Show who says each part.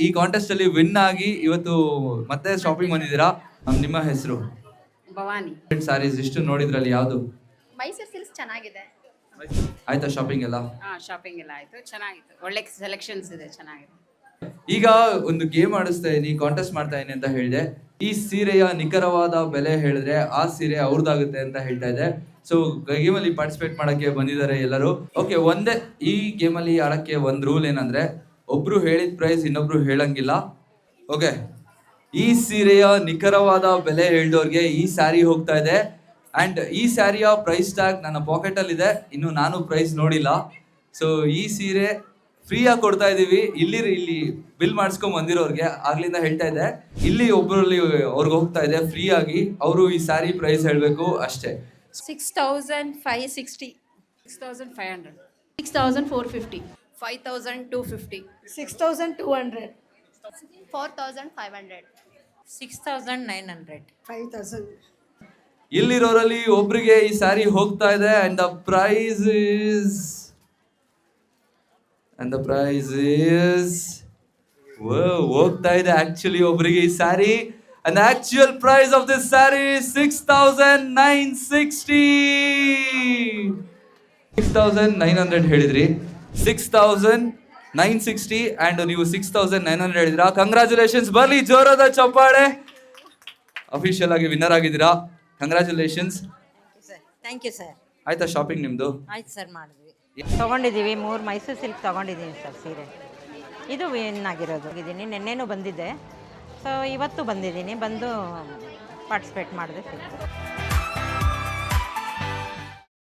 Speaker 1: ಈ ಕಾಂಟೆಸ್ಟ್ ಅಲ್ಲಿ ವಿನ್ ಆಗಿ ಇವತ್ತು ಮತ್ತೆ ಶಾಪಿಂಗ್ ಬಂದಿದ್ದೀರಾ. ನಿಮ್ಮ ಹೆಸರು?
Speaker 2: ಭವಾನಿ.
Speaker 1: ಸಾರೀಸ್ ಇಷ್ಟು ನೋಡಿದ್ರಲ್ಲಿ ಯಾವುದು?
Speaker 3: ಮೈಸೂರು ಸಿಲ್ಕ್ಸ್ ಚೆನ್ನಾಗಿದೆ.
Speaker 1: ಆಯ್ತಾ ಶಾಪಿಂಗ್ ಎಲ್ಲ?
Speaker 2: ಶಾಪಿಂಗ್ ಎಲ್ಲ ಆಯ್ತು, ಚೆನ್ನಾಗಿತ್ತು, ಒಳ್ಳೆ ಸೆಲೆಕ್ಷನ್ಸ್ ಇದೆ, ಚೆನ್ನಾಗಿದೆ.
Speaker 1: ಈಗ ಒಂದು ಗೇಮ್ ಆಡಿಸ್ತಾ ಇದೀನಿ, ಕಾಂಟೆಸ್ಟ್ ಮಾಡ್ತಾ ಇದೀನಿ ಅಂತ ಹೇಳಿದೆ. ಈ ಸೀರೆಯ ನಿಖರವಾದ ಬೆಲೆ ಹೇಳಿದ್ರೆ ಆ ಸೀರೆ ಅವ್ರದ್ದಾಗುತ್ತೆ ಅಂತ ಹೇಳ್ತಾ ಇದೆ. ಸೊ ಗೇಮ್ ಅಲ್ಲಿ ಪಾರ್ಟಿಸಿಪೇಟ್ ಮಾಡಕ್ಕೆ ಬಂದಿದ್ದಾರೆ ಎಲ್ಲರೂ. ಓಕೆ, ಒಂದೇ ಈ ಗೇಮ್ ಅಲ್ಲಿ ಆಡಕ್ಕೆ ಒಂದ್ ರೂಲ್ ಏನಂದ್ರೆ ಒಬ್ರು ಹೇಳಿದ ಪ್ರೈಸ್ ಇನ್ನೊಬ್ರು ಹೇಳಂಗಿಲ್ಲ. ಓಕೆ, ಈ ಸೀರೆಯ ನಿಖರವಾದ ಬೆಲೆ ಹೇಳಿದವ್ರಿಗೆ ಈ ಸ್ಯಾರಿ ಹೋಗ್ತಾ ಇದೆ. ಅಂಡ್ ಈ ಸ್ಯಾರಿಯ ಪ್ರೈಸ್ ಟ್ಯಾಗ್ ನನ್ನ ಪಾಕೆಟ್ ಅಲ್ಲಿ ಇದೆ, ಇನ್ನು ನಾನು ಪ್ರೈಸ್ ನೋಡಿಲ್ಲ. ಸೊ ಈ ಸೀರೆ ಫ್ರೀ ಆಗಿ ಕೊಡ್ತಾ ಇದೀವಿ. ಇಲ್ಲಿ ಬಿಲ್ ಮಾಡಿಸ್ಕೊಂಡ್ ಬಂದಿರೋರ್ಗೆ ಆಗ್ಲಿಂದ ಹೇಳ್ತಾ ಇದೆ, ಇಲ್ಲಿ ಒಬ್ಬರಲ್ಲಿ ಅವ್ರಿಗೆ ಹೋಗ್ತಾ ಇದೆ ಫ್ರೀ ಆಗಿ. ಅವರು ಈ ಸ್ಯಾರಿ ಪ್ರೈಸ್ ಹೇಳ್ಬೇಕು ಅಷ್ಟೇ.
Speaker 3: 6,560.
Speaker 2: 6,500.
Speaker 3: 6,450.
Speaker 2: 5,250.
Speaker 3: 6,200. 4,500.
Speaker 2: 6,900.
Speaker 3: 5,000.
Speaker 1: ಇಲ್ಲಿರೋರಲ್ಲಿ ಒಬ್ರಿಗೆ ಈ ಸ್ಯಾರಿ ಹೋಗ್ತಾ ಇದೆ. ಅಂಡ್ ದ ಪ್ರೈಸ್ ಇಸ್ ಹೋಗ್ತಾ ಇದೆ ಆಕ್ಚುಲಿ ಒಬ್ರಿಗೆ ಈ sari. And the actual price of this saree is 6,960. 6,900 ಹೇಳಿದ್ರಿ, 6,960 and ನೀವು 6,900 ಹೇಳಿದ್ರಾ. ಕಂಗ್ರಾಚುಲೇಷನ್ಸ್, ಬರ್ಲಿ ಜೋರಾದ ಚಪ್ಪಾಳೆ. ಅಫಿಷಿಯಲ್ ಆಗಿ ವಿನ್ನರ್ ಆಗಿದ್ದೀರಾ, ಕಂಗ್ರಾಚುಲೇಷನ್ಸ್.
Speaker 4: Thank you sir.
Speaker 1: ಆಯ್ತಾ ಶಾಪಿಂಗ್ ನಿಮ್ದು?
Speaker 4: ಆಯ್ತು ಸರ್, ಮಾಡಿದ್ವಿ, ತೊಗೊಂಡಿದ್ದೀವಿ. 3 ಮೈಸೂರು ಸಿಲ್ಕ್ ತೊಗೊಂಡಿದ್ದೀನಿ ಸರ್. ಸೀರೆ ಇದು ವಿನ್ ಆಗಿರೋದು. ನಿನ್ನೆನೂ ಬಂದಿದ್ದೆ, ಸೊ ಇವತ್ತು ಬಂದಿದ್ದೀನಿ, ಬಂದು ಪಾರ್ಟಿಸಿಪೇಟ್ ಮಾಡಿದೆ.